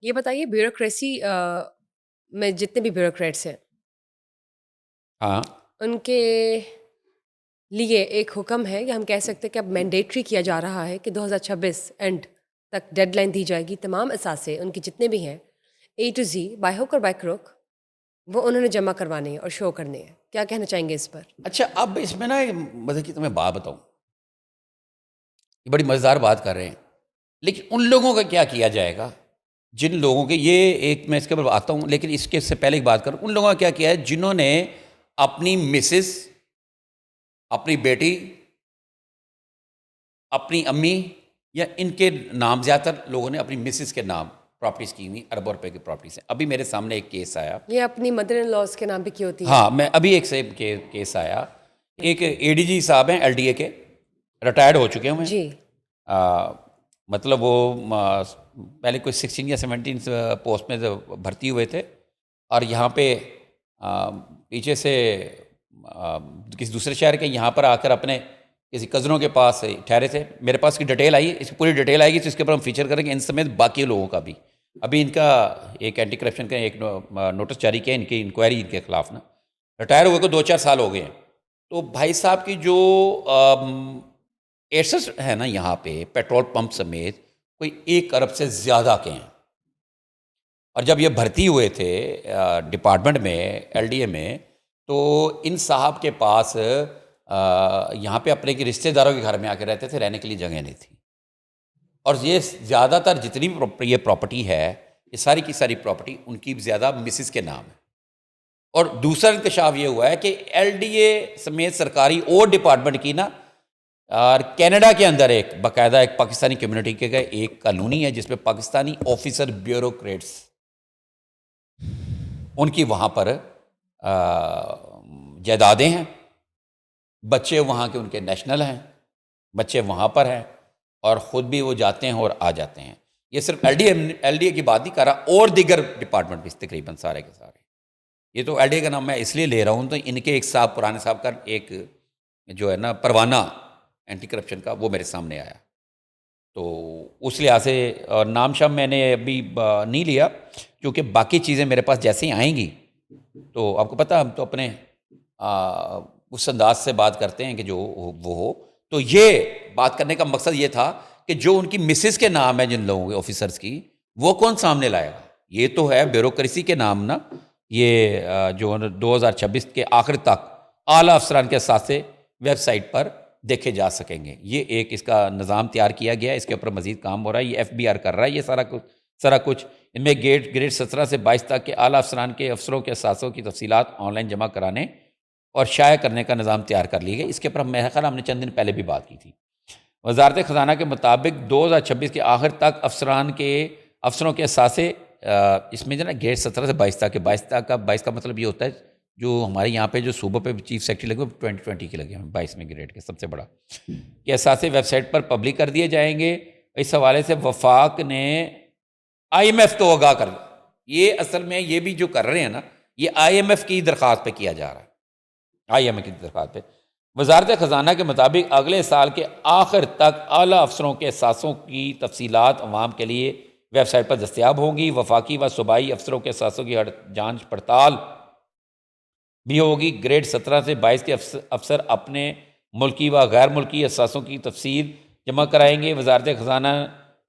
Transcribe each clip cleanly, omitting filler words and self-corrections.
یہ بتائیے بیوروکریسی میں جتنے بھی بیوروکریٹس ہیں ہاں ان کے لیے ایک حکم ہے یا ہم کہہ سکتے ہیں کہ اب مینڈیٹری کیا جا رہا ہے کہ 2026 اینڈ تک ڈیڈ لائن دی جائے گی تمام اثاثے ان کے جتنے بھی ہیں اے ٹو زی بائی ہوک اور بائی کروک وہ انہوں نے جمع کروانے ہیں اور شو کرنے ہیں. کیا کہنا چاہیں گے اس پر؟ اچھا، اب اس میں نا مطلب کہ تمہیں بات بتاؤں، یہ بڑی مزیدار بات کر رہے ہیں، لیکن ان لوگوں کا کیا کیا جائے گا جن لوگوں کے، یہ ایک میں اس کے اوپر آتا ہوں، لیکن اس کے سے پہلے ایک بات کروں، ان لوگوں کا کیا کیا ہے جنہوں نے اپنی مسز، اپنی بیٹی، اپنی امی یا ان کے نام، زیادہ تر لوگوں نے اپنی مسز کے نام پراپرٹیز کی ہوئی، اربوں روپے کی پراپرٹیز ہیں. ابھی میرے سامنے ایک کیس آیا. یہ اپنی مدر ان لاس کے نام پہ کی ہوتی ہیں. ہاں، میں ابھی ایک سے کیس آیا، ایک اے ڈی جی صاحب ہیں ایل ڈی اے کے، ریٹائرڈ ہو چکے ہوئے جی. ہیں. مطلب وہ پہلے کوئی 16 یا 17 پوسٹ میں بھرتی ہوئے تھے، اور یہاں پہ پیچھے سے کسی دوسرے شہر کے یہاں پر آ کر اپنے کسی کزنوں کے پاس ٹھہرے تھے. میرے پاس کی ڈیٹیل آئی، اس کی پوری ڈیٹیل آئے گی تو اس کے اوپر ہم فیچر کریں گے، ان سمیت باقی لوگوں کا بھی. ابھی ان کا ایک اینٹی کرپشن کا ایک نوٹس جاری کیا ان کی انکوائری ان کے خلاف نا. ریٹائر ہوئے کو 2-4 سال ہو گئے ہیں. تو بھائی صاحب کی جو ایسٹ ہے نا یہاں پہ پیٹرول پمپ سمیت کوئی 1 ارب سے زیادہ کے ہیں. اور جب یہ بھرتی ہوئے تھے ڈپارٹمنٹ میں، ایل ڈی اے میں، تو ان صاحب کے پاس یہاں پہ اپنے کے رشتہ داروں کے گھر میں آ کے رہتے تھے، رہنے کے لیے جگہ نہیں تھی. اور یہ زیادہ تر جتنی بھی یہ پراپرٹی ہے، یہ ساری کی ساری پراپرٹی ان کی زیادہ مسز کے نام ہے. اور دوسرا انکشاف یہ ہوا ہے کہ ایل ڈی اے سمیت سرکاری اور ڈپارٹمنٹ کی نا، اور کینیڈا کے اندر ایک باقاعدہ ایک پاکستانی کمیونٹی کے ایک کالونی ہے جس میں پاکستانی آفیسر بیوروکریٹس ان کی وہاں پر جائیدادیں ہیں. بچے وہاں کے ان کے نیشنل ہیں، بچے وہاں پر ہیں، اور خود بھی وہ جاتے ہیں اور آ جاتے ہیں. یہ صرف ایل ڈی اے کی بات نہیں کر رہا، اور دیگر ڈپارٹمنٹ بھی تقریباً سارے کے سارے. یہ تو ایل ڈی اے کا نام میں اس لیے لے رہا ہوں، تو ان کے ایک صاحب، پرانے صاحب کا ایک جو ہے نا پروانہ اینٹی کرپشن کا، وہ میرے سامنے آیا. تو اس لحاظ سے نام شام میں نے ابھی نہیں لیا، کیونکہ باقی چیزیں میرے پاس جیسے ہی آئیں گی تو آپ کو پتہ، ہم تو اپنے اس انداز سے بات کرتے ہیں کہ جو وہ ہو. تو یہ بات کرنے کا مقصد یہ تھا کہ جو ان کی مسز کے نام ہے جن لوگوں کے آفیسرس کی، وہ کون سامنے لائے گا. یہ تو ہے بیوروکریسی کے نام نا. یہ جو 2026 کے آخر تک اعلیٰ افسران کے ساتھ ویب سائٹ پر دیکھے جا سکیں گے. یہ ایک اس کا نظام تیار کیا گیا ہے، اس کے اوپر مزید کام ہو رہا ہے. یہ ایف بی آر کر رہا ہے یہ سارا کچھ. ان میں گریڈ 17 سے 22 تک کے اعلیٰ افسران کے افسروں کے اثاثوں کی تفصیلات آن لائن جمع کرانے اور شائع کرنے کا نظام تیار کر لی گیا. اس کے اوپر میرا خیال ہم نے چند دن پہلے بھی بات کی تھی. وزارت خزانہ کے مطابق 2026 کے آخر تک افسروں کے اثاثے، اس میں جو نا گریڈ 17 سے 22 تک کے، 22 کا مطلب یہ ہوتا ہے جو ہمارے یہاں پہ جو صوبوں پہ چیف سیکرٹری لگے وہ 2020 کے لگے ہیں، 22ویں گریڈ کے سب سے بڑا، کہ اثاثے ویب سائٹ پر پبلک کر دیے جائیں گے. اس حوالے سے وفاق نے آئی ایم ایف تو آگاہ کر دیا. یہ اصل میں یہ بھی جو کر رہے ہیں نا، یہ آئی ایم ایف کی درخواست پہ کیا جا رہا ہے، آئی ایم ایف کی درخواست پہ. وزارت خزانہ کے مطابق اگلے سال کے آخر تک اعلیٰ افسروں کے اثاثوں کی تفصیلات عوام کے لیے ویب سائٹ پر دستیاب ہوں گی. وفاقی و صوبائی افسروں کے اثاثوں کی جانچ پڑتال بھی ہوگی. گریڈ 17 سے 22 کے افسر اپنے ملکی و غیر ملکی اثاثوں کی تفصیل جمع کرائیں گے. وزارت خزانہ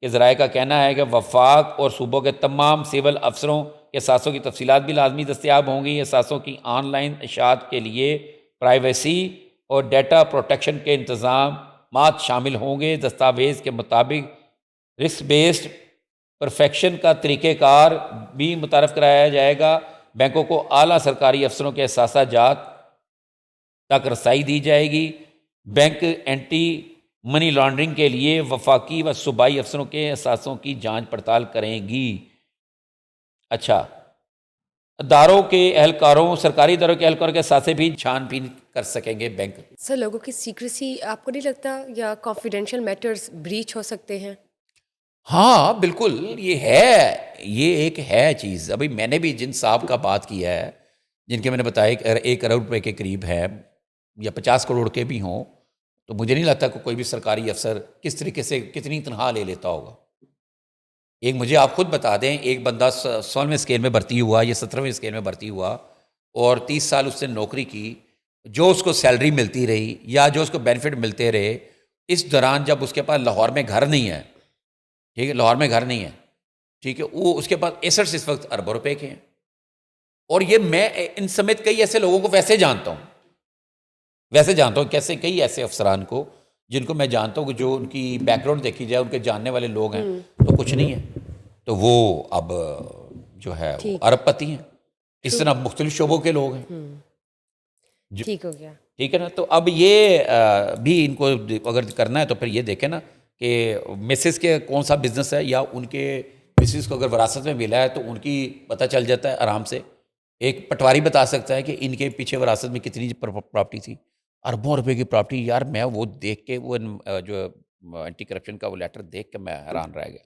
کے ذرائع کا کہنا ہے کہ وفاق اور صوبوں کے تمام سول افسروں کے اثاثوں کی تفصیلات بھی لازمی دستیاب ہوں گی. اثاثوں کی آن لائن اشاعت کے لیے پرائیویسی اور ڈیٹا پروٹیکشن کے انتظامات شامل ہوں گے. دستاویز کے مطابق رسک بیسڈ پرفیکشن کا طریقہ کار بھی متعارف کرایا جائے گا. بینکوں کو اعلیٰ سرکاری افسروں کے اثاثہ جات تک رسائی دی جائے گی. بینک اینٹی منی لانڈرنگ کے لیے وفاقی و صوبائی افسروں کے اثاثوں کی جانچ پڑتال کریں گی. اچھا، اداروں کے اہلکاروں، سرکاری اداروں کے اہلکاروں کے اثاثے بھی چھان بین کر سکیں گے بینک. سر، لوگوں کی سیکریسی آپ کو نہیں لگتا یا کانفیڈینشیل میٹرز بریچ ہو سکتے ہیں؟ ہاں بالکل، یہ ہے، یہ ایک ہے چیز. ابھی میں نے بھی جن صاحب کا بات کیا ہے، جن کے میں نے بتایا 1 ارب روپے کے قریب ہے یا 50 کروڑ کے بھی ہوں، تو مجھے نہیں لگتا کہ کوئی بھی سرکاری افسر کس طریقے سے کتنی تنخواہ لے لیتا ہوگا. ایک مجھے آپ خود بتا دیں، ایک بندہ 16ویں اسکیل میں بھرتی ہوا یا 17ویں اسکیل میں بھرتی ہوا اور 30 سال اس نے نوکری کی، جو اس کو سیلری ملتی رہی یا جو اس کو بینیفٹ ملتے رہے، اس دوران جب اس کے پاس لاہور میں گھر نہیں ہے، ٹھیک ہے، لاہور میں گھر نہیں ہے، ٹھیک ہے، وہ اس کے پاس ایسٹس اس وقت اربوں روپے کے ہیں. اور یہ میں ان سمیت کئی ایسے لوگوں کو ویسے جانتا ہوں کیسے کئی ایسے افسران کو جن کو میں جانتا ہوں کہ جو ان کی بیک گراؤنڈ دیکھی جائے، ان کے جاننے والے لوگ ہیں تو کچھ نہیں ہے، تو وہ اب جو ہے وہ ٹھیک. ارب پتی ہیں. اس طرح مختلف شعبوں کے لوگ ہیں. ٹھیک ہو گیا. ٹھیک ہے نا. تو اب یہ بھی ان کو اگر کرنا ہے تو پھر یہ دیکھیں نا کہ مسز کے کون سا بزنس ہے، یا ان کے مسز کو اگر وراثت میں ملا ہے تو ان کی پتہ چل جاتا ہے آرام سے. ایک پٹواری بتا سکتا ہے کہ ان کے پیچھے وراثت میں کتنی پراپرٹی تھی، اربوں روپے کی پراپرٹی. یار میں وہ دیکھ کے وہ جو اینٹی کرپشن کا وہ لیٹر دیکھ کے میں حیران رہ گیا.